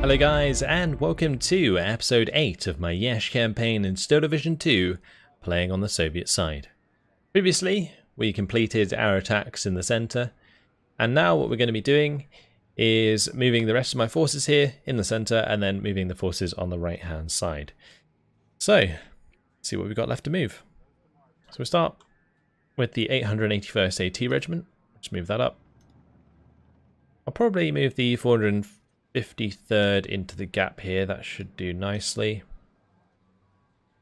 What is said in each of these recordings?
Hello guys, and welcome to episode 8 of my Iasi campaign in Steel Division 2, playing on the Soviet side. Previously, we completed our attacks in the centre, and now what we're going to be doing is moving the rest of my forces here in the centre, and then moving the forces on the right hand side. So, let's see what we've got left to move. So we'll start with the 881st AT Regiment. Let's move that up. I'll probably move the 453rd into the gap here. That should do nicely.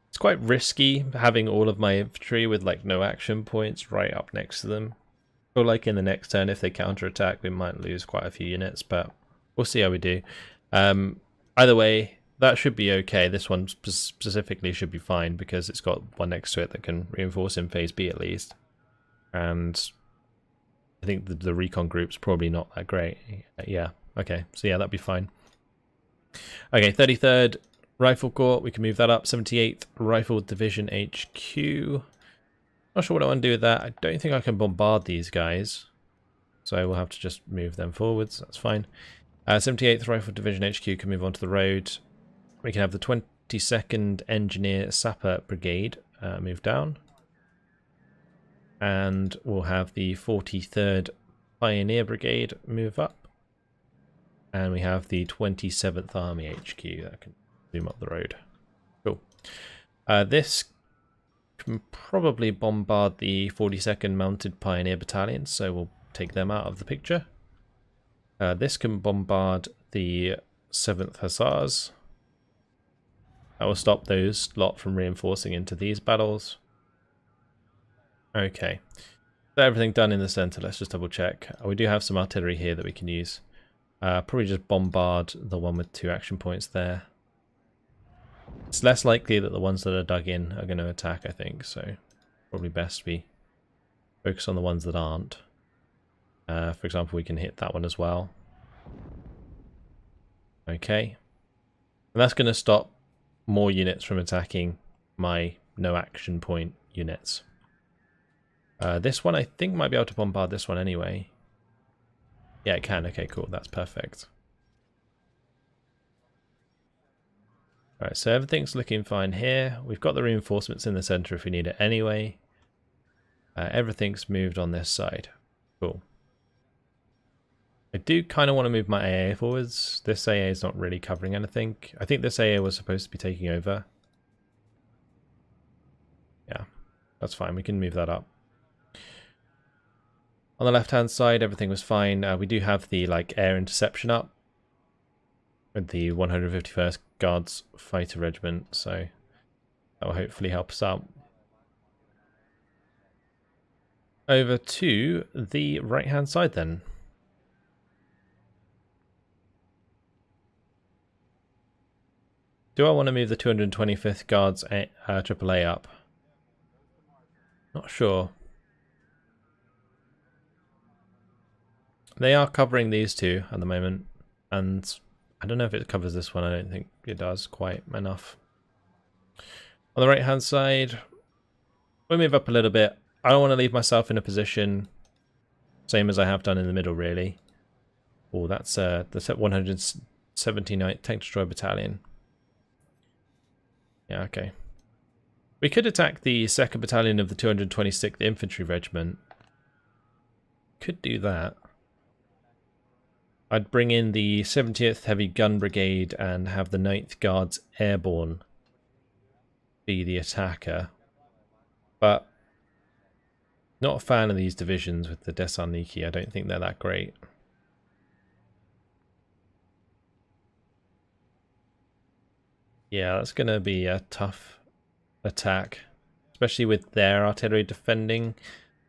It's quite risky having all of my infantry with like no action points right up next to them. I feel like in the next turn, if they counterattack, we might lose quite a few units, but we'll see how we do. Either way, that should be okay. This one specifically should be fine because it's got one next to it that can reinforce in phase B at least. And I think the recon group's probably not that great. Yeah, okay, so yeah, that'd be fine. Okay, 33rd Rifle Corps, we can move that up. 78th Rifle Division HQ. Not sure what I want to do with that. I don't think I can bombard these guys, so we'll have to just move them forwards. That's fine. 78th Rifle Division HQ can move onto the road. We can have the 22nd Engineer Sapper Brigade move down. And we'll have the 43rd Pioneer Brigade move up. And we have the 27th Army HQ that can zoom up the road. Cool. This can probably bombard the 42nd Mounted Pioneer Battalion, so we'll take them out of the picture. This can bombard the 7th Hussars. That will stop those lot from reinforcing into these battles. Okay, so everything done in the centre. Let's just double check. We do have some artillery here that we can use. Probably just bombard the one with 2 action points there. It's less likely that the ones that are dug in are going to attack, I think, so probably best we focus on the ones that aren't. For example, we can hit that one as well. Okay, and that's going to stop more units from attacking my no action point units. This one I think might be able to bombard this one anyway. Yeah, it can. Okay, cool. That's perfect. Alright, so everything's looking fine here. We've got the reinforcements in the centre if we need it anyway. Everything's moved on this side. Cool. I do kind of want to move my AA forwards. This AA is not really covering anything. I think this AA was supposed to be taking over. Yeah, that's fine. We can move that up. On the left-hand side, everything was fine. We do have the air interception up with the 151st Guards Fighter Regiment, so that will hopefully help us out. Over to the right-hand side then. Do I want to move the 225th Guards AAA up? Not sure. They are covering these two at the moment, and I don't know if it covers this one. I don't think it does quite enough. On the right hand side, we'll move up a little bit. I don't want to leave myself in a position same as I have done in the middle, really. Oh, that's the 179th Tank Destroyer Battalion. Yeah, okay. We could attack the 2nd Battalion of the 226th Infantry Regiment. Could do that. I'd bring in the 70th Heavy Gun Brigade and have the 9th Guards Airborne be the attacker. But not a fan of these divisions with the Desarniki. I don't think they're that great. Yeah, that's going to be a tough attack, especially with their artillery defending.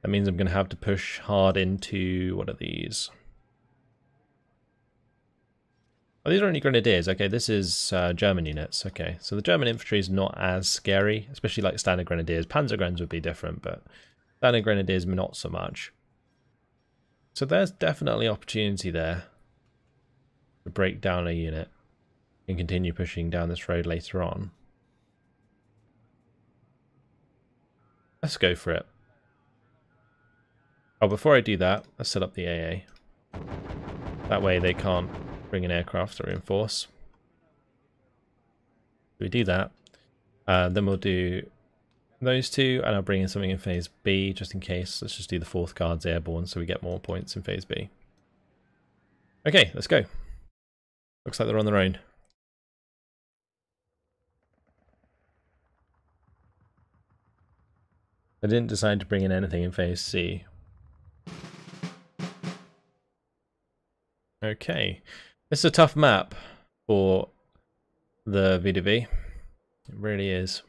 That means I'm going to have to push hard into, what are these? Oh, these are only grenadiers. Okay, this is German units. Okay, so the German infantry is not as scary, especially like standard grenadiers. Panzergrens would be different, but standard grenadiers not so much. So there's definitely opportunity there to break down a unit and continue pushing down this road later on. Let's go for it. Oh, before I do that, let's set up the AA. That way they can't bring an aircraft to reinforce. We do that. Then we'll do those two, and I'll bring in something in phase B just in case. Let's just do the 4th guards airborne so we get more points in phase B. Okay, let's go. Looks like they're on their own. I didn't decide to bring in anything in phase C. Okay, it's a tough map for the VDV. It really is.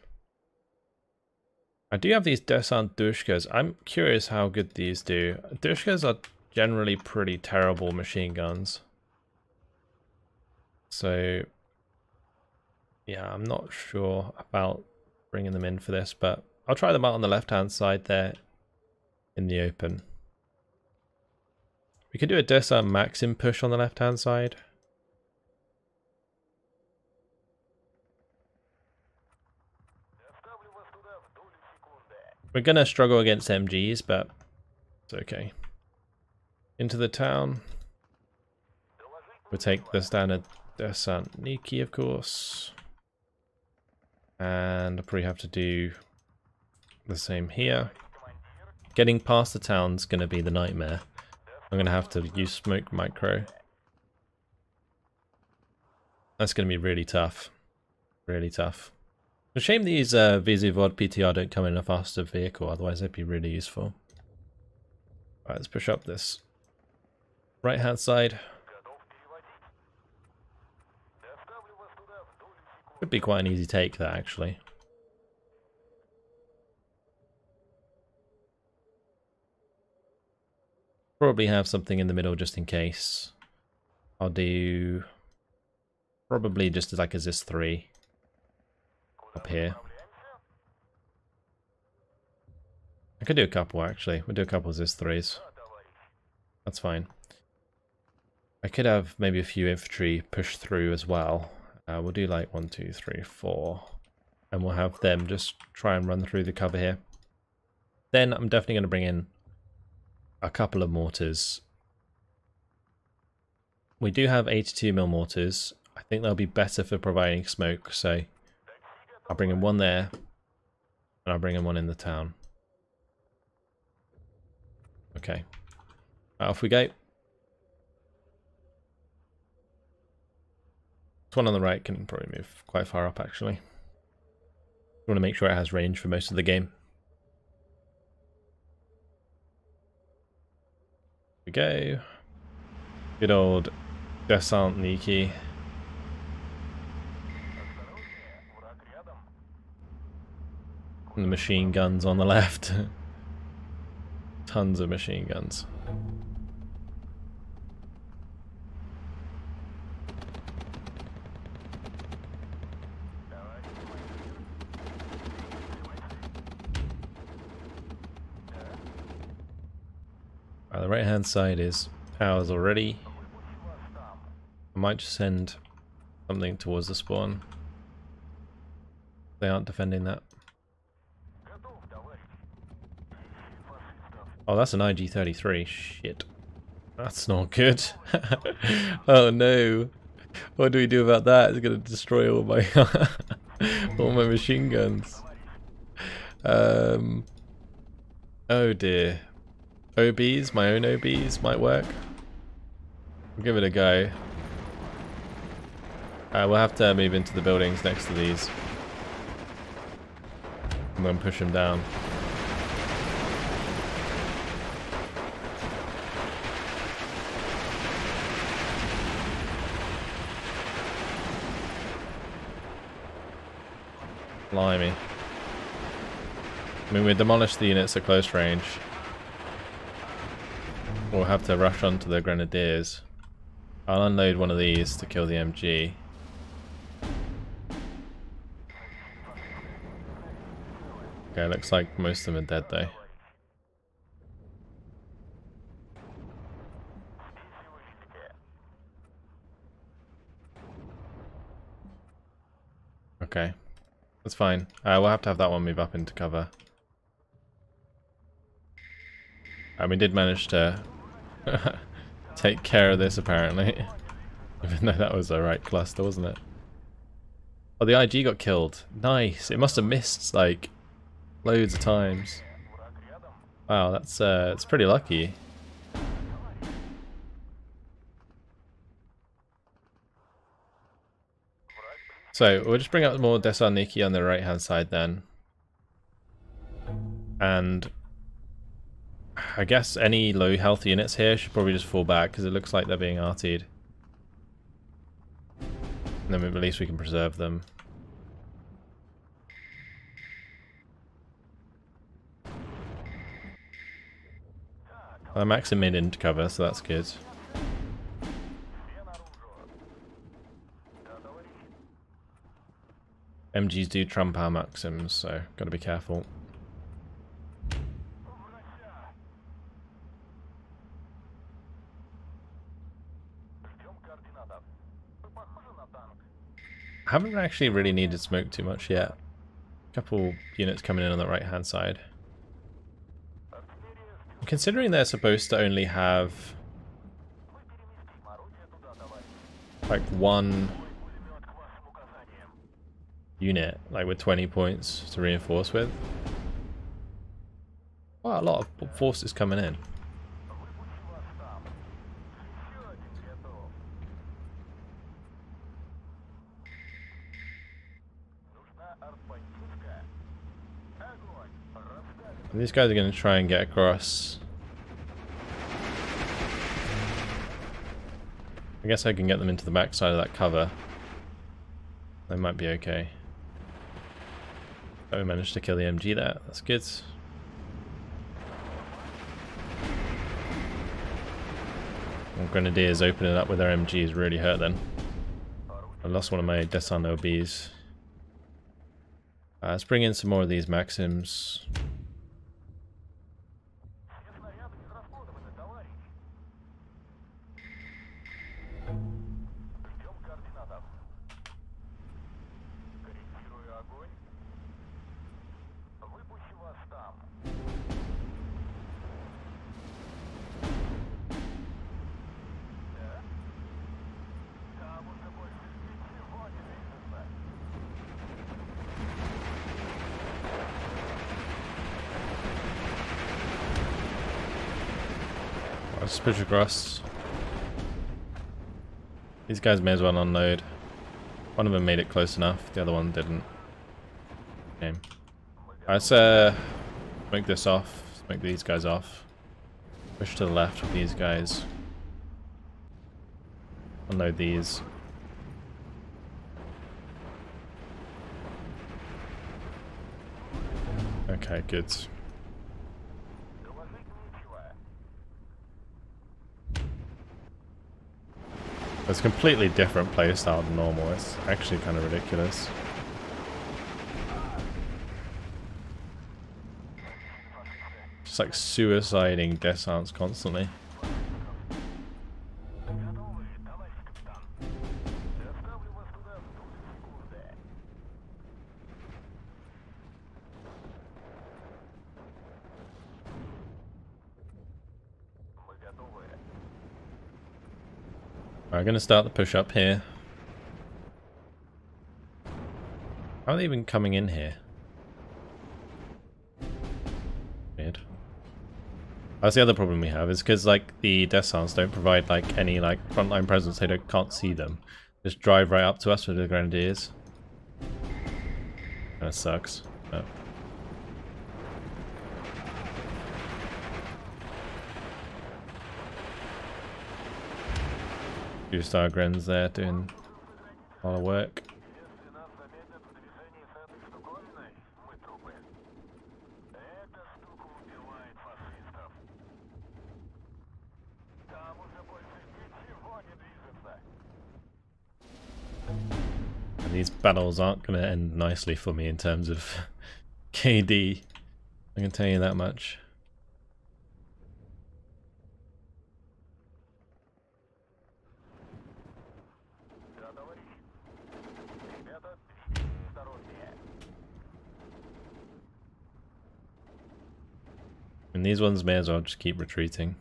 I do have these Descent Dushkas. I'm curious how good these do. Dushkas are generally pretty terrible machine guns. So, yeah, I'm not sure about bringing them in for this, but I'll try them out on the left-hand side there in the open. We could do a Descent Maxim push on the left-hand side. We're going to struggle against MGs, but it's okay. Into the town. We'll take the standard Descent Niki, of course. And I'll probably have to do the same here. Getting past the town's going to be the nightmare. I'm going to have to use smoke micro. That's going to be really tough. Really tough. It's a shame these VZ-VOD PTR don't come in a faster vehicle, otherwise they'd be really useful. Alright, let's push up this right hand side. Could be quite an easy take that actually. Probably have something in the middle just in case. I'll do probably just as like a ZIS 3 up here. I could do a couple actually. We'll do a couple of ZIS 3s. That's fine. I could have maybe a few infantry push through as well. We'll do like 1, 2, 3, 4. And we'll have them just try and run through the cover here. Then I'm definitely going to bring in a couple of mortars. We do have 82mm mortars. I think they'll be better for providing smoke, so I'll bring in one there, and I'll bring in one in the town. Okay. Off we go. This one on the right can probably move quite far up, actually. I want to make sure it has range for most of the game. Here we go. Good old Descent Niki. And the machine guns on the left. Tons of machine guns. The right hand side is ours already. I might just send something towards the spawn. They aren't defending that. Oh, that's an IG-33. Shit. That's not good. Oh no. What do we do about that? It's going to destroy all my all my machine guns. Oh dear. OBs, my own OBs might work. We'll give it a go. We'll have to move into the buildings next to these. I'm going to push them down. Blimey. I mean, we demolished the units at close range. We'll have to rush onto the grenadiers. I'll unload one of these to kill the MG. Okay, looks like most of them are dead though. Okay, that's fine. We'll have to have that one move up into cover. And we did manage to take care of this apparently. Even though that was the right cluster, wasn't it? Oh, the IG got killed. Nice. It must have missed like loads of times. Wow, that's it's pretty lucky. So we'll just bring up more Thessaloniki on the right hand side then. And I guess any low health units here should probably just fall back because it looks like they're being artied. And then at least we can preserve them. Maxim made into cover, so that's good. MGs do trump our Maxims, so gotta be careful. I haven't actually really needed smoke too much yet. A couple units coming in on the right hand side. Considering they're supposed to only have like one unit, like with 20 points to reinforce with. Wow, a lot of forces coming in. And these guys are going to try and get across. I guess I can get them into the back side of that cover. They might be okay. Oh, we managed to kill the MG there. That's good. And Grenadiers opening up with their MGs really hurt then. I lost one of my Descent OBs. Let's bring in some more of these Maxims. Let's push across. These guys may as well unload. One of them made it close enough, the other one didn't. Okay. Let's smoke this off, smoke these guys off. Push to the left with these guys. Unload these. Okay, good. It's a completely different playstyle than normal. It's actually kind of ridiculous. Just like suiciding descents constantly. I'm going to start the push up here. How are they even coming in here? Weird. That's the other problem we have, is because like the descents don't provide like any like frontline presence, they can't see them. Just drive right up to us with the Grenadiers. Kinda sucks. But... Two-star Grens there doing a lot of work. And these battles aren't going to end nicely for me in terms of KD. I can tell you that much. And these ones may as well just keep retreating.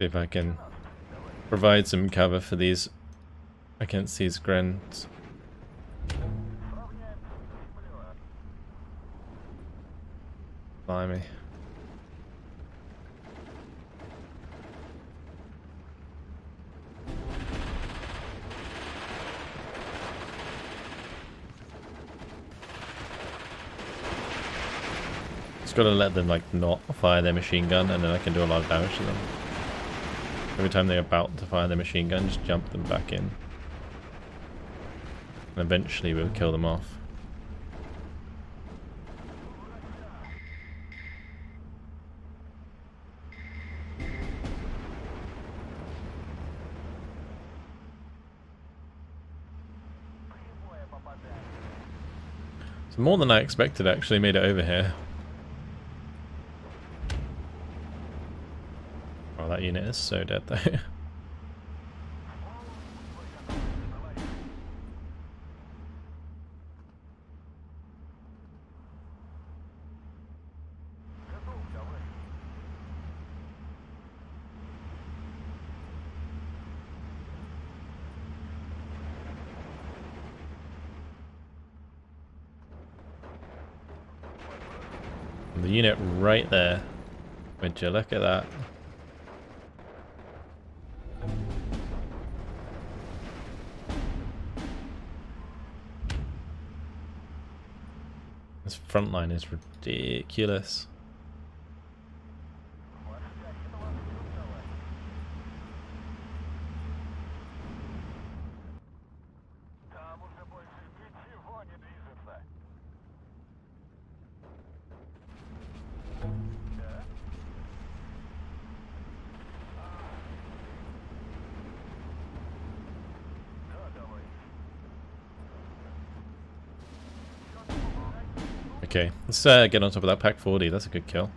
See if I can provide some cover for these against these grunts. Blimey. Just gotta let them like not fire their machine gun, and then I can do a lot of damage to them. Every time they're about to fire their machine gun, just jump them back in. And eventually we'll kill them off. So more than I expected actually made it over here. Oh, that unit is so dead though. The unit right there. Would you look at that? This front line is ridiculous. Okay, let's get on top of that Pack 40. That's a good kill.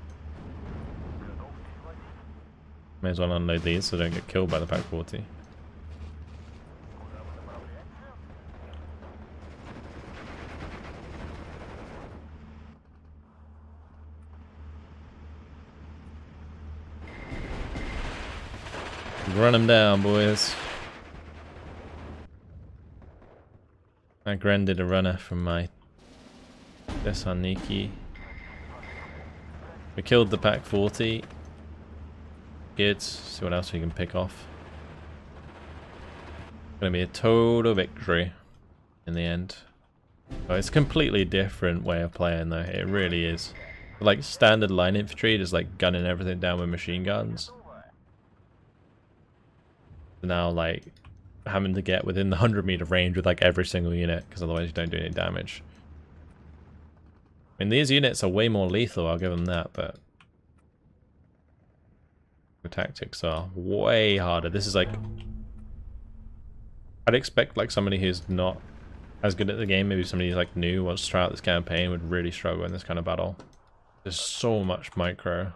May as well unload these so I don't get killed by the Pack 40. Run them down, boys. I grounded a runner from my Thessaloniki. We killed the Pack 40. Good. See what else we can pick off. Gonna be a total victory in the end. Oh, it's a completely different way of playing though. It really is. Like standard line infantry, just like gunning everything down with machine guns. Now like having to get within the 100-meter range with like every single unit, because otherwise you don't do any damage. I mean, these units are way more lethal, I'll give them that, but the tactics are way harder. This is like, I'd expect like somebody who's not as good at the game, maybe somebody who's like new, wants to try out this campaign, would really struggle in this kind of battle. There's so much micro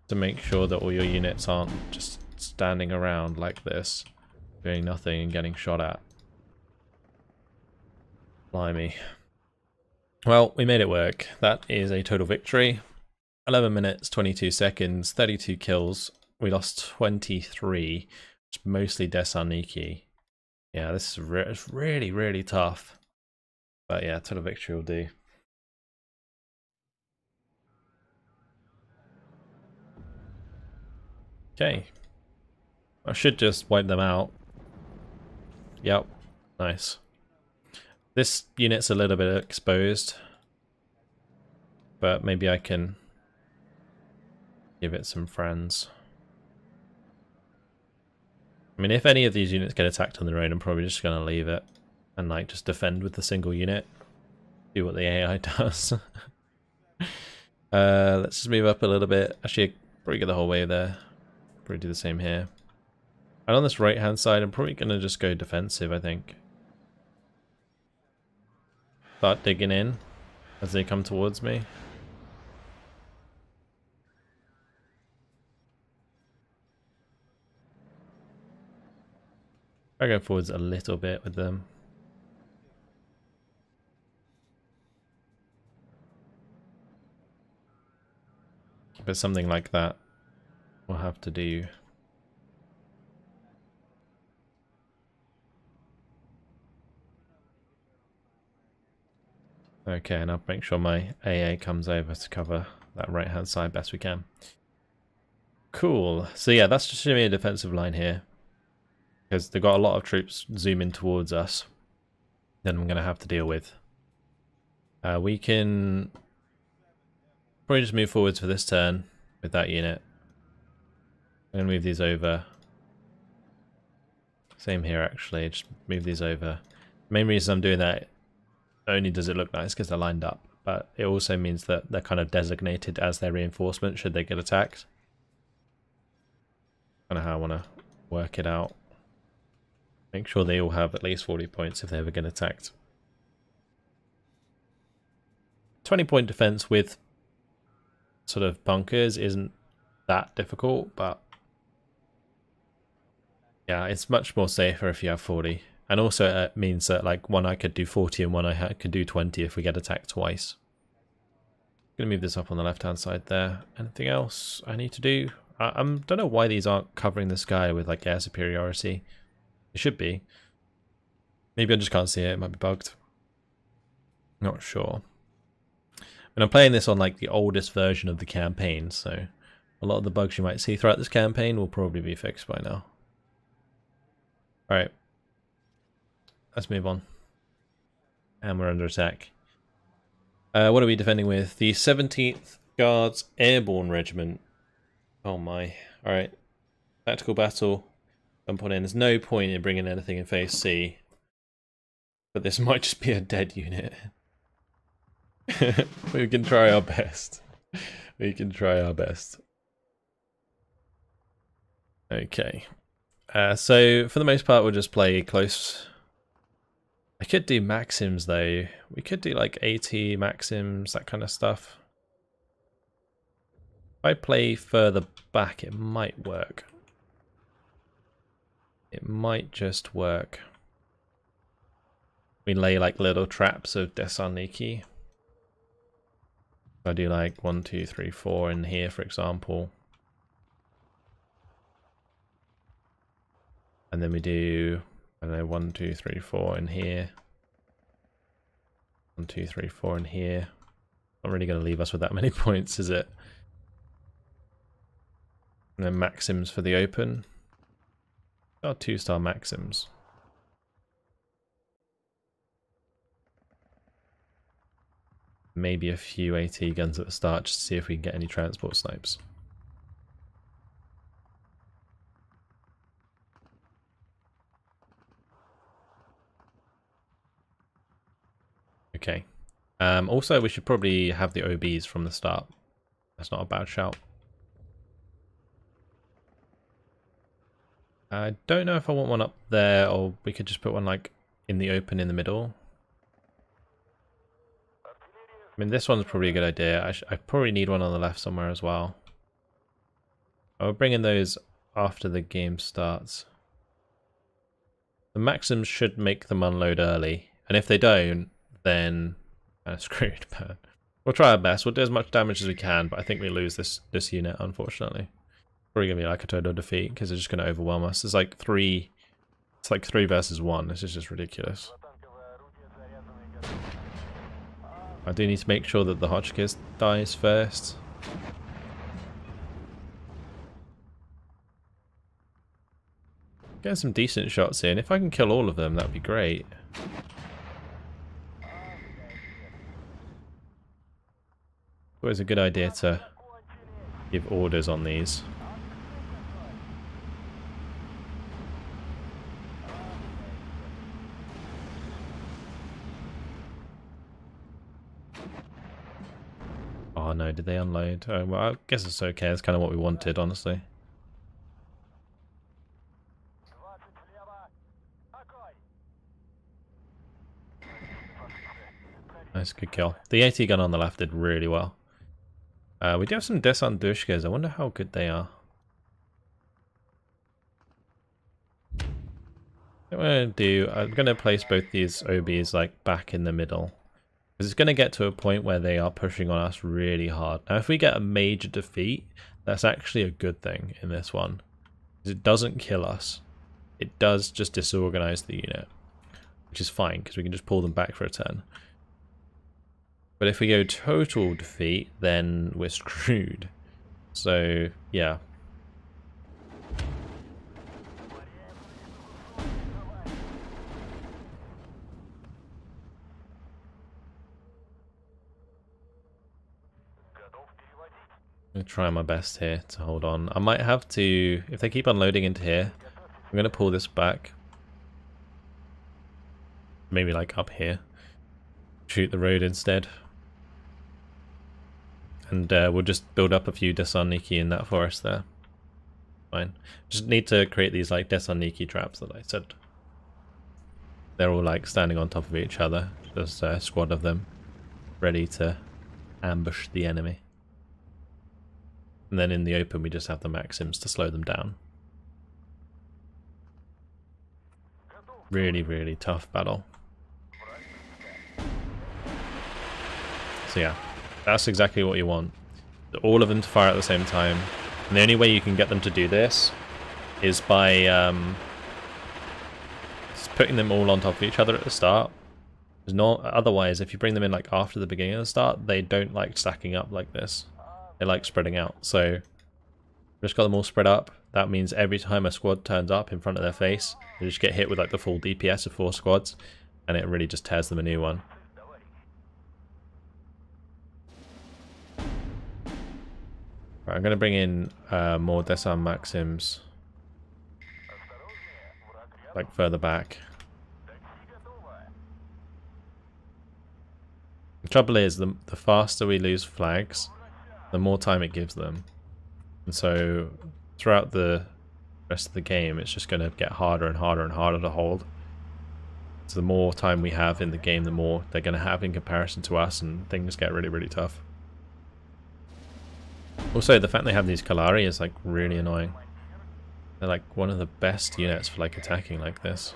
to make sure that all your units aren't just standing around like this, doing nothing and getting shot at. Blimey. Well, we made it work. That is a total victory. 11 minutes, 22 seconds, 32 kills. We lost 23, which is mostly Thessaloniki. Yeah, this is really, really tough. But yeah, total victory will do. Okay. I should just wipe them out. Yep. Nice. This unit's a little bit exposed, but maybe I can give it some friends. I mean, if any of these units get attacked on their own, I'm probably just going to leave it and like just defend with the single unit. Do what the AI does. Let's just move up a little bit. Actually, probably get the whole way there. Probably do the same here. And on this right hand side, I'm probably going to just go defensive, I think. Start digging in as they come towards me. I go forwards a little bit with them. But something like that. we'll have to do. Okay, and I'll make sure my AA comes over to cover that right hand side best we can. Cool. So yeah, that's just a defensive line here. Because they've got a lot of troops zooming towards us. Then I'm going to have to deal with. We can probably just move forwards for this turn with that unit. I'm going to move these over. Same here actually, just move these over. Main reason I'm doing that, not only does it look nice because they're lined up, but it also means that they're kind of designated as their reinforcement should they get attacked. Kind of how I want to work it out. Make sure they all have at least 40 points if they ever get attacked. 20-point defense with sort of bunkers isn't that difficult, but yeah, it's much more safer if you have 40. And also it means that like one I could do 40 and one I could do 20 if we get attacked twice. I'm going to move this up on the left hand side there. Anything else I need to do? I don't know why these aren't covering the sky with like air superiority. It should be. Maybe I just can't see it. It might be bugged. Not sure. And I'm playing this on like the oldest version of the campaign, so a lot of the bugs you might see throughout this campaign will probably be fixed by now. Alright. Let's move on. And we're under attack. What are we defending with? The 17th Guards Airborne Regiment. Oh my. Alright. Tactical battle. Jump on in. There's no point in bringing anything in phase C. But this might just be a dead unit. We can try our best. We can try our best. Okay. So for the most part we'll just play close. I could do Maxims though. We could do like AT Maxims, that kind of stuff. If I play further back it might work. It might just work. We lay like little traps of Desaniki. I do like 1, 2, 3, 4 in here for example. And then we do, I don't know, 1, 2, 3, 4 in here. 1, 2, 3, 4 in here. Not really going to leave us with that many points, is it? And then Maxims for the open. Oh, 2-star Maxims. Maybe a few AT guns at the start just to see if we can get any transport snipes. Okay. Also, we should probably have the OBs from the start. That's not a bad shout. I don't know if I want one up there, or we could just put one like in the open in the middle. I mean, this one's probably a good idea. I probably need one on the left somewhere as well. I'll bring in those after the game starts. The Maxims should make them unload early, and if they don't, then screwed. But we'll try our best. We'll do as much damage as we can, but I think we lose this unit, unfortunately. Probably gonna be like a total defeat because they're just gonna overwhelm us. It's like 3 versus 1. This is just ridiculous. I do need to make sure that the Hotchkiss dies first. Getting some decent shots in. If I can kill all of them, that'd be great. Always a good idea to give orders on these. Oh no, did they unload? Oh, well, I guess it's okay. That's kind of what we wanted, honestly. Nice, good kill. The AT gun on the left did really well. We do have some Desandushkas. I wonder how good they are. What I'm going to do, I'm going to place both these OBs like back in the middle. Because it's going to get to a point where they are pushing on us really hard. Now, if we get a major defeat, that's actually a good thing in this one. Because it doesn't kill us. It does just disorganize the unit. Which is fine, because we can just pull them back for a turn. But if we go total defeat, then we're screwed. So, yeah. I'm going to try my best here to hold on. I might have to, if they keep unloading into here, I'm going to pull this back. Maybe like up here. Shoot the road instead. And we'll just build up a few Desaniki in that forest there. Fine. Just need to create these like Desaniki traps that I said. They're all like standing on top of each other. There's a squad of them ready to ambush the enemy. And then in the open we just have the Maxims to slow them down. Really, really tough battle. So yeah, that's exactly what you want. All of them to fire at the same time. And the only way you can get them to do this is by just putting them all on top of each other at the start. Otherwise, if you bring them in like after the beginning of the start, they don't like stacking up like this. They like spreading out. So just got them all spread up. That means every time a squad turns up in front of their face, they just get hit with like the full DPS of 4 squads, and it really just tears them a new one. Right, I'm going to bring in more Desan Maxims, like further back. The trouble is, the faster we lose flags, the more time it gives them. And so throughout the rest of the game, it's just going to get harder and harder and harder to hold. So the more time we have in the game, the more they're going to have in comparison to us, and things get really, really tough. Also, the fact they have these Kalari is like really annoying. They're like one of the best units for like attacking like this.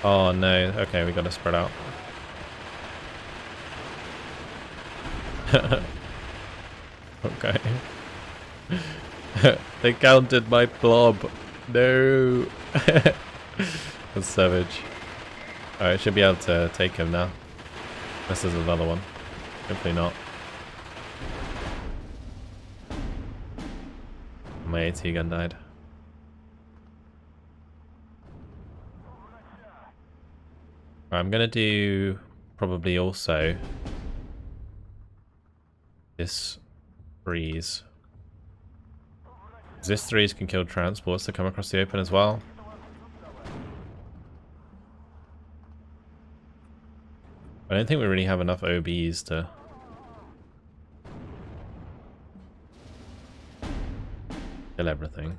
Oh no, okay, we got to spread out. Okay. They counted my blob. No. That's savage. Alright, should be able to take him now. This is another one. Hopefully not. My AT gun died. Right, I'm gonna do probably also this freeze. This threes can kill transports to come across the open as well. I don't think we really have enough OBs to kill everything.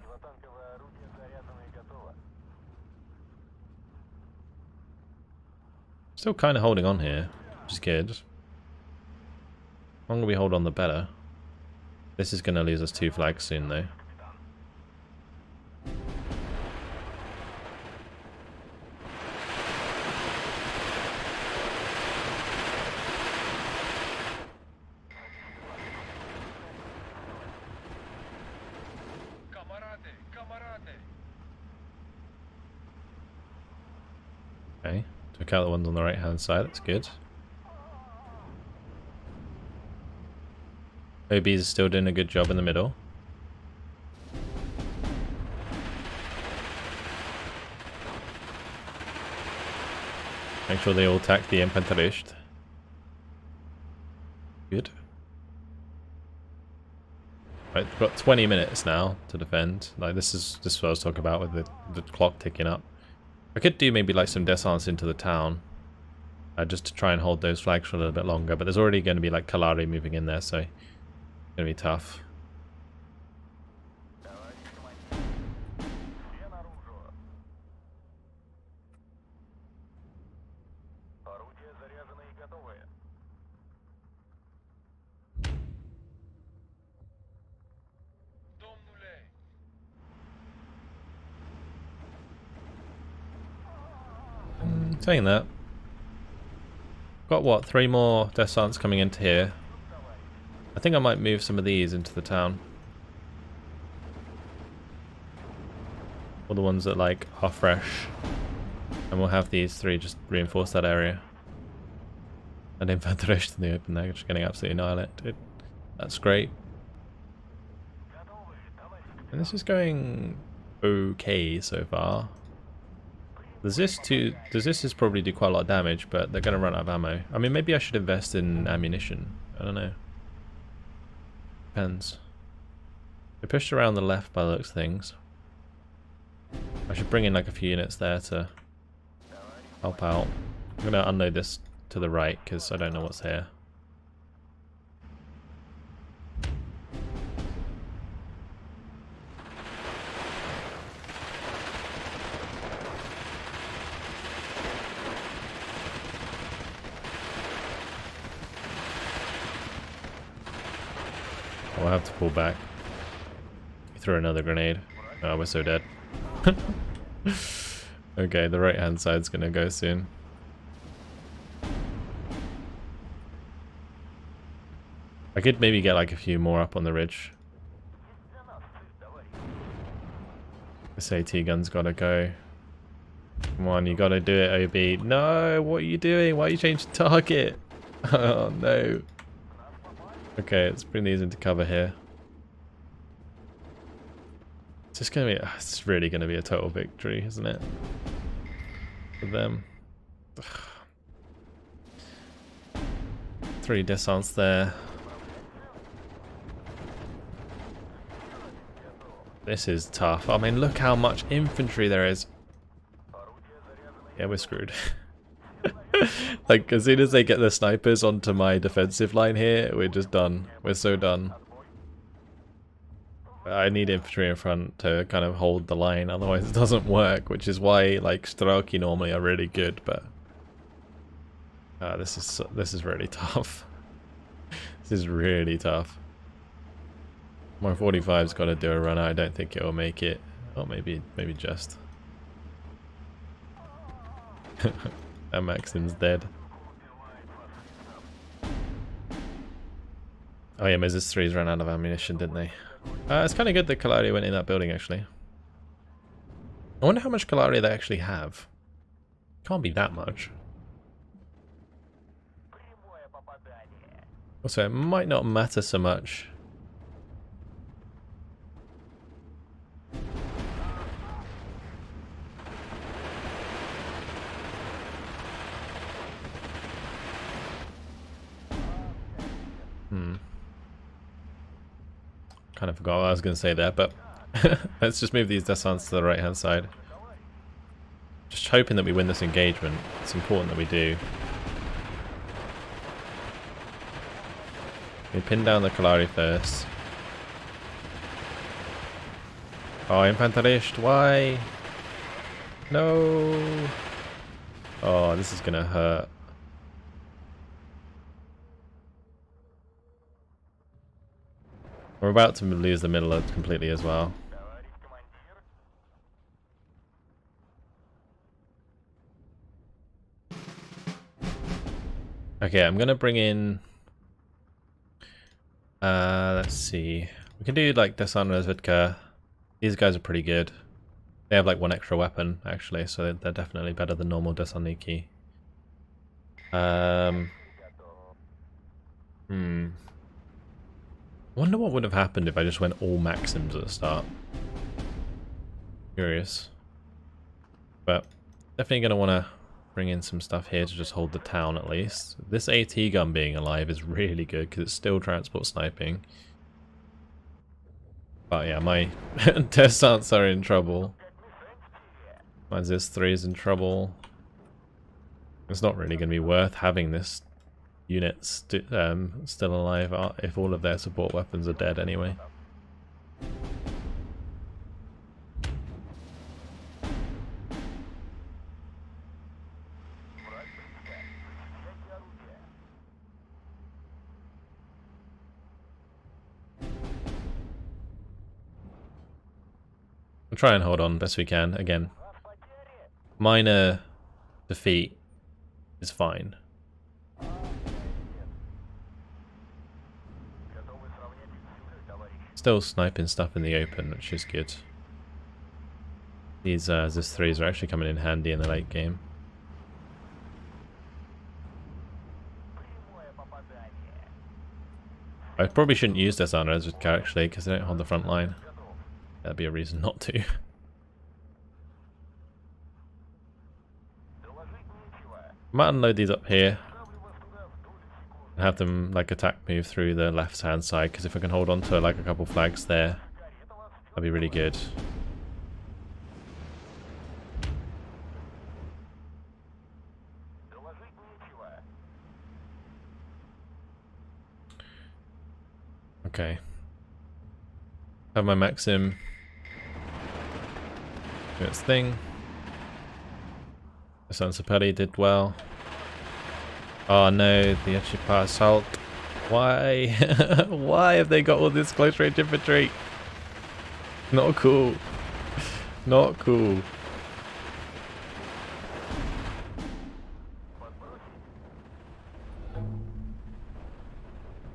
Still kind of holding on here, which is good. The longer we hold on, the better. This is going to lose us 2 flags soon, though. Okay, took out the ones on the right hand side, that's good. OBs is still doing a good job in the middle. Make sure they all attack the Infanterist. Good. Right, we've got 20 minutes now to defend. Like this is what I was talking about with the clock ticking up. I could do maybe like some descents into the town, just to try and hold those flags for a little bit longer. But there's already going to be like Kalari moving in there, so it's going to be tough. Saying that, Got what? 3 more descents coming into here. I think I might move some of these into the town. All the ones that like are fresh. And we'll have these 3 just reinforce that area. And infiltration in the open, they're just getting absolutely annihilated. That's great. And this is going okay so far. Does this is probably do quite a lot of damage, but they're going to run out of ammo. I mean, maybe I should invest in ammunition. I don't know. Depends. They pushed around the left by the looks of things. I should bring in like a few units there to help out. I'm going to unload this to the right because I don't know what's here. I'll have to pull back. Throw another grenade. Oh, we're so dead. Okay, the right hand side's gonna go soon. I could maybe get like a few more up on the ridge. This AT gun's gotta go. Come on, you gotta do it, OB. No, what are you doing? Why are you changing target? Oh no. Okay, let's bring these into cover here. It's just gonna be, it's really gonna be a total victory, isn't it? For them. Ugh. 3 descents there. This is tough. I mean, look how much infantry there is. Yeah, we're screwed. Like, as soon as they get the snipers onto my defensive line here, we're just done. We're so done. I need infantry in front to kind of hold the line, otherwise it doesn't work, which is why, like, Strelki normally are really good, but... this is really tough. This is really tough. My 45's got to do a run out. I don't think it will make it. Or maybe just. That Maxim's dead. Oh yeah, Mrs. 3's ran out of ammunition, didn't they? It's kind of good that Calari went in that building, actually. I wonder how much Calari they actually have. Can't be that much. Also, it might not matter so much. Kind of forgot what I was going to say there, but let's just move these descents to the right hand side. Just hoping that we win this engagement. It's important that we do. We pin down the Calari first. Oh, Infanterist, why? No! Oh, this is going to hurt. We're about to lose the middle completely as well. Okay, I'm gonna bring in... let's see. We can do like Desan Razvedka. These guys are pretty good. They have like 1 extra weapon, actually, so they're definitely better than normal Desaniki. Wonder what would have happened if I just went all Maxims at the start. Curious. But definitely going to want to bring in some stuff here to just hold the town at least. This AT gun being alive is really good because it's still transport sniping. But yeah, my descents are in trouble. My ZIS-3 is in trouble. It's not really going to be worth having this unit still alive if all of their support weapons are dead anyway. We'll try and hold on best we can. Again, minor defeat is fine. Still sniping stuff in the open, which is good. These Zis 3s are actually coming in handy in the late game. I probably shouldn't use this unreserved actually, because they don't hold the front line. That'd be a reason not to. Might unload these up here and have them like attack move through the left hand side, because if I can hold on to like a couple flags there, that'd be really good. Okay. Have my Maxim do its thing. The Sansapelli did well. Oh no, the Echipa assault. Why? Why have they got all this close range infantry? Not cool. Not cool.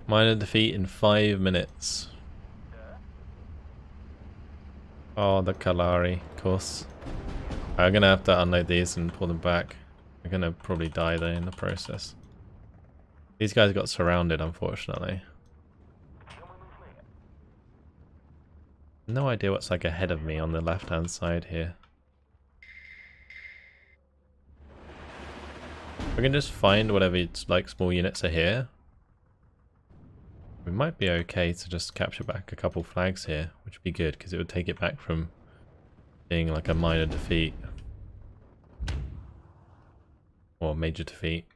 Minor defeat in 5 minutes. Oh, the Kalari, of course. I'm gonna have to unload these and pull them back. I'm gonna probably die though in the process. These guys got surrounded, unfortunately. No idea what's like ahead of me on the left hand side here. We can just find whatever like small units are here. We might be okay to just capture back a couple flags here, which would be good because it would take it back from being like a minor defeat or major defeat.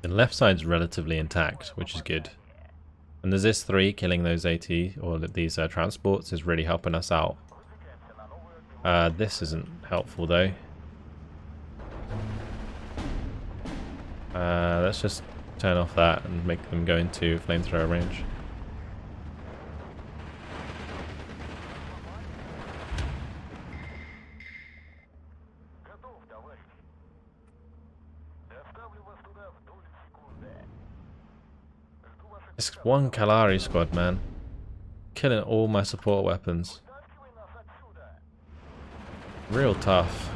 The left side's relatively intact, which is good. And the Zis 3 killing those AT or these transports is really helping us out. This isn't helpful though. Let's just turn off that and make them go into flamethrower range. It's one Kalari squad, man. Killing all my support weapons. Real tough.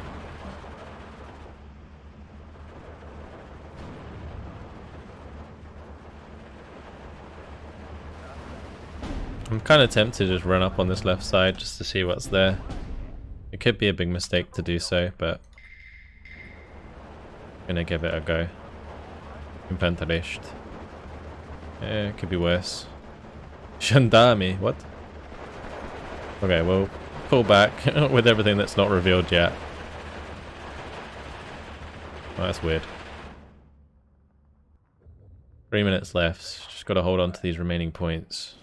I'm kind of tempted to just run up on this left side just to see what's there. It could be a big mistake to do so, but I'm gonna give it a go. Infanterist. Yeah, it could be worse. Gendarme, what? Okay, we'll pull back with everything that's not revealed yet. Oh, that's weird. 3 minutes left. Just gotta hold on to these remaining points.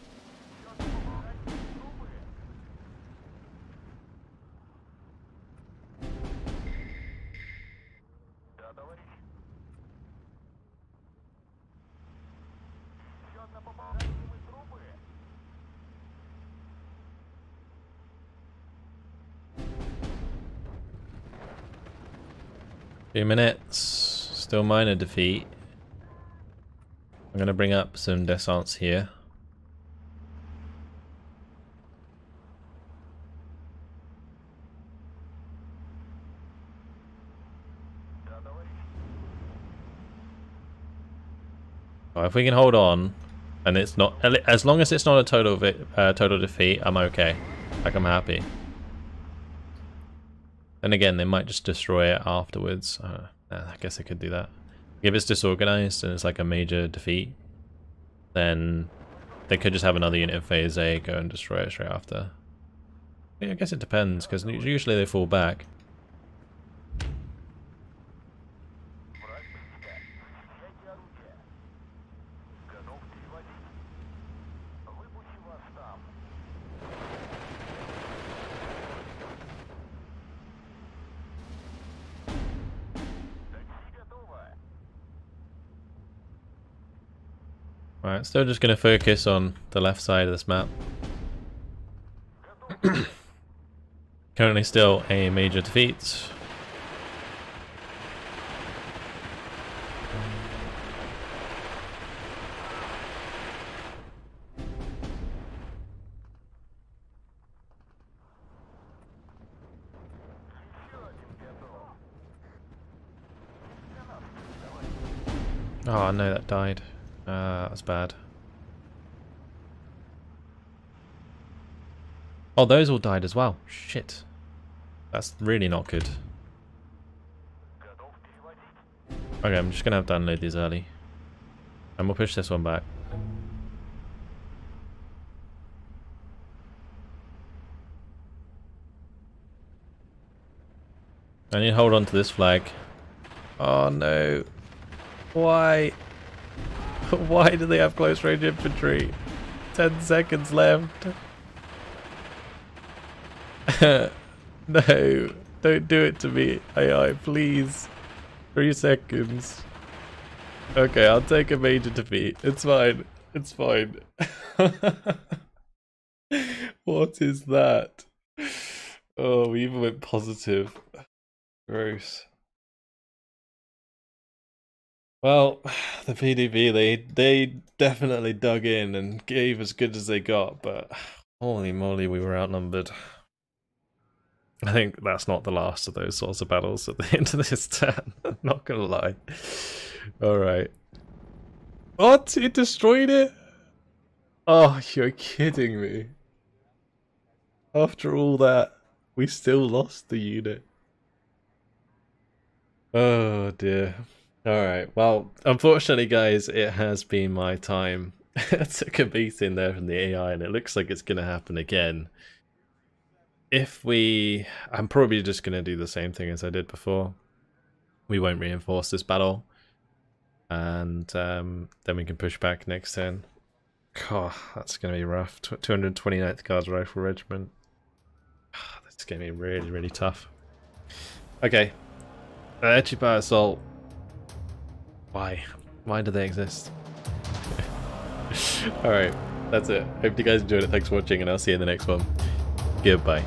Few minutes, still minor defeat. I'm going to bring up some descents here. Oh, if we can hold on, and it's not, as long as it's not a total defeat, I'm okay. Like, I'm happy. And again, they might just destroy it afterwards. I guess I could do that. If it's disorganized and it's like a major defeat, then they could just have another unit in phase A go and destroy it straight after. Yeah, I guess it depends, because usually they fall back. Alright, still just going to focus on the left side of this map. Currently still a major defeat. Oh no, that died. That's bad. Oh, those all died as well. Shit. That's really not good. Okay, I'm just gonna have to unload these early. And we'll push this one back. I need to hold on to this flag. Oh no. Why? Why do they have close range infantry? 10 seconds left. No, don't do it to me, AI, please. 3 seconds. Okay, I'll take a major defeat. It's fine. It's fine. What is that? Oh, we even went positive. Gross. Well, the PDB, they definitely dug in and gave as good as they got, but holy moly, we were outnumbered. I think that's not the last of those sorts of battles at the end of this turn. I'm not gonna lie. Alright. What? It destroyed it? Oh, you're kidding me. After all that, we still lost the unit. Oh dear. Alright, well, unfortunately guys, it has been my time. I took a beating there from the AI and it looks like it's gonna happen again. I'm probably just going to do the same thing as I did before. We won't reinforce this battle. And then we can push back next turn. God, that's going to be rough. 229th Guards Rifle Regiment. That's going to be really, really tough. Okay. Echipar Assault. Why? Why do they exist? Alright, that's it. Hope you guys enjoyed it. Thanks for watching and I'll see you in the next one. Goodbye.